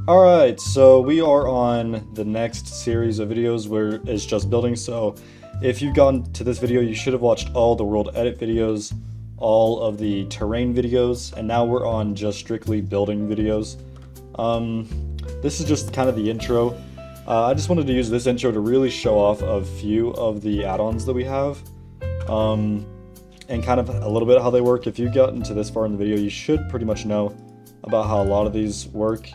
Alright, so we are on the next series of videos where it's just building. So if you've gotten to this video, you should have watched all the world edit videos, all of the terrain videos, and now we're on just strictly building videos. This is just kind of the intro. I just wanted to use this intro to really show off a few of the add-ons that we have, and kind of a little bit how they work. If you've gotten to this far in the video, you should pretty much know about how a lot of these work.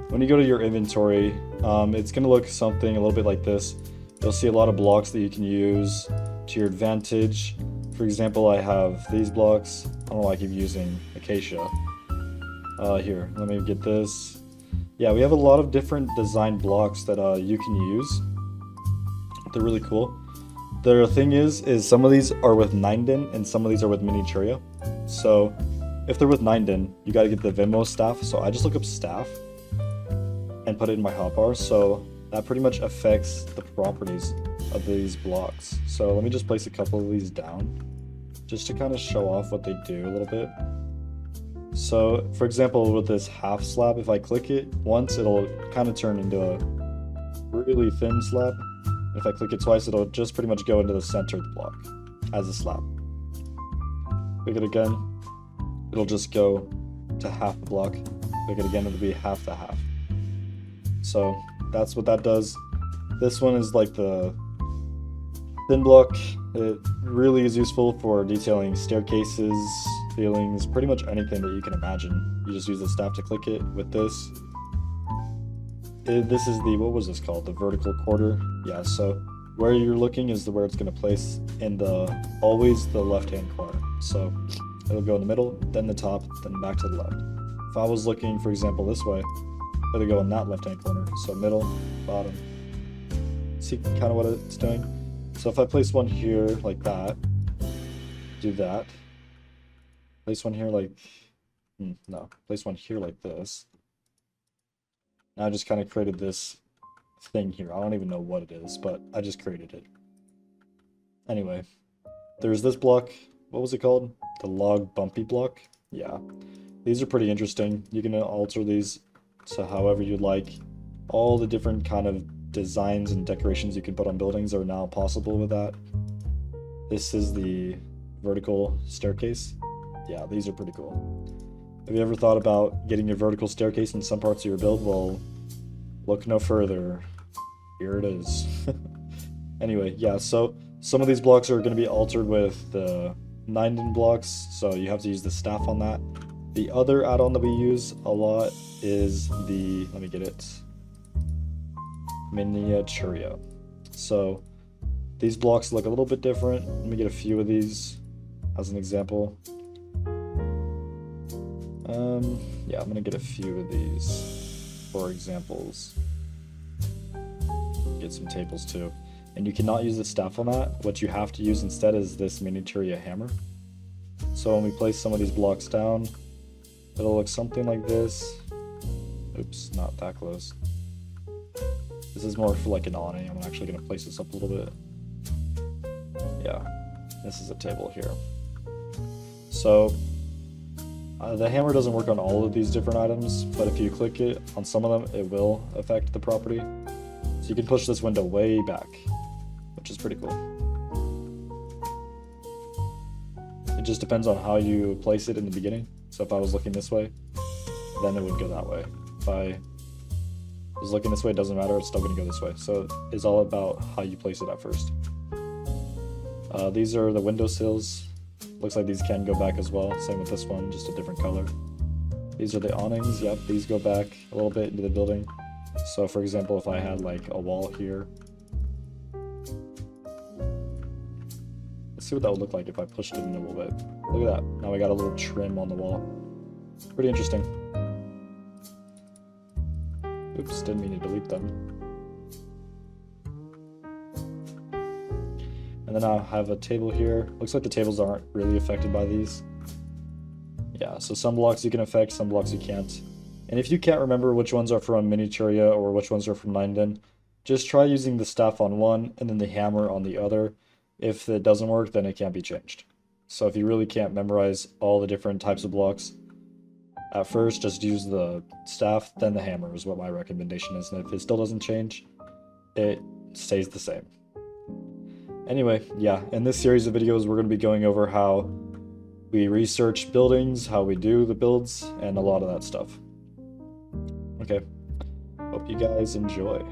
When you go to your inventory, it's going to look something a little bit like this. You'll see a lot of blocks that you can use to your advantage. For example, I have these blocks. I don't know why I keep using acacia. Here, let me get this. Yeah, we have a lot of different design blocks that you can use. They're really cool. The thing is some of these are with 9din and some of these are with Miniaturia. So if they're with 9din, you got to get the Venmo staff. So I just look up staff and put it in my hotbar, so that pretty much affects the properties of these blocks. So let me just place a couple of these down just to kind of show off what they do a little bit. So for example, with this half slab, if I click it once, it'll kind of turn into a really thin slab. If I click it twice, it'll just pretty much go into the center of the block as a slab. Click it again, it'll just go to half the block. Click it again, it'll be half the half. So that's what that does. This one is like the thin block. It really is useful for detailing staircases, ceilings, pretty much anything that you can imagine. You just use the staff to click it. With this, this is the, what was this called? The vertical quarter. Yeah, so where you're looking is where it's going to place in always the left-hand corner. So it'll go in the middle, then the top, then back to the left. If I was looking, for example, this way, it'll go in that left-hand corner. So middle, bottom. See kind of what it's doing? So if I place one here like that, do that. Place one here like, no, place one here like this. Now I just kind of created this thing here. I don't even know what it is, but I just created it. Anyway, there's this block. What was it called? The log bumpy block? Yeah. These are pretty interesting. You can alter these to however you'd like. All the different kind of designs and decorations you can put on buildings are now possible with that. This is the vertical staircase. Yeah, these are pretty cool. Have you ever thought about getting your vertical staircase in some parts of your build? Well, look no further. Here it is. Anyway, yeah, so some of these blocks are going to be altered with the 9din blocks, so you have to use the staff on that. The other add-on that we use a lot is the, let me get it, Miniaturia. So these blocks look a little bit different. Let me get a few of these as an example. Yeah, I'm gonna get a few of these for examples. Get some tables too. And you cannot use the staff on that. What you have to use instead is this Miniaturia hammer. So when we place some of these blocks down, it'll look something like this. Oops, not that close. This is more for like an awning. I'm actually going to place this up a little bit. Yeah, this is a table here. So the hammer doesn't work on all of these different items, but if you click it on some of them, it will affect the property. So you can push this window way back, which is pretty cool. It just depends on how you place it in the beginning. So if I was looking this way, then it would go that way. If I was looking this way, it doesn't matter, it's still going to go this way. So it's all about how you place it at first. These are the window sills. Looks like these can go back as well. Same with this one, just a different color. These are the awnings. Yep, these go back a little bit into the building. So for example, if I had like a wall here. Let's see what that would look like if I pushed it in a little bit. Look at that. Now we got a little trim on the wall. Pretty interesting. Oops, didn't mean to delete them. And then I have a table here. Looks like the tables aren't really affected by these. Yeah, so some blocks you can affect, some blocks you can't. And if you can't remember which ones are from Miniaturia or which ones are from 9din, just try using the staff on one and then the hammer on the other. If it doesn't work, then it can't be changed. So if you really can't memorize all the different types of blocks, At first, just use the staff, then the hammer is what my recommendation is, and if it still doesn't change, it stays the same. Anyway, yeah, in this series of videos, we're going to be going over how we research buildings, how we do the builds, and a lot of that stuff. Okay, hope you guys enjoy.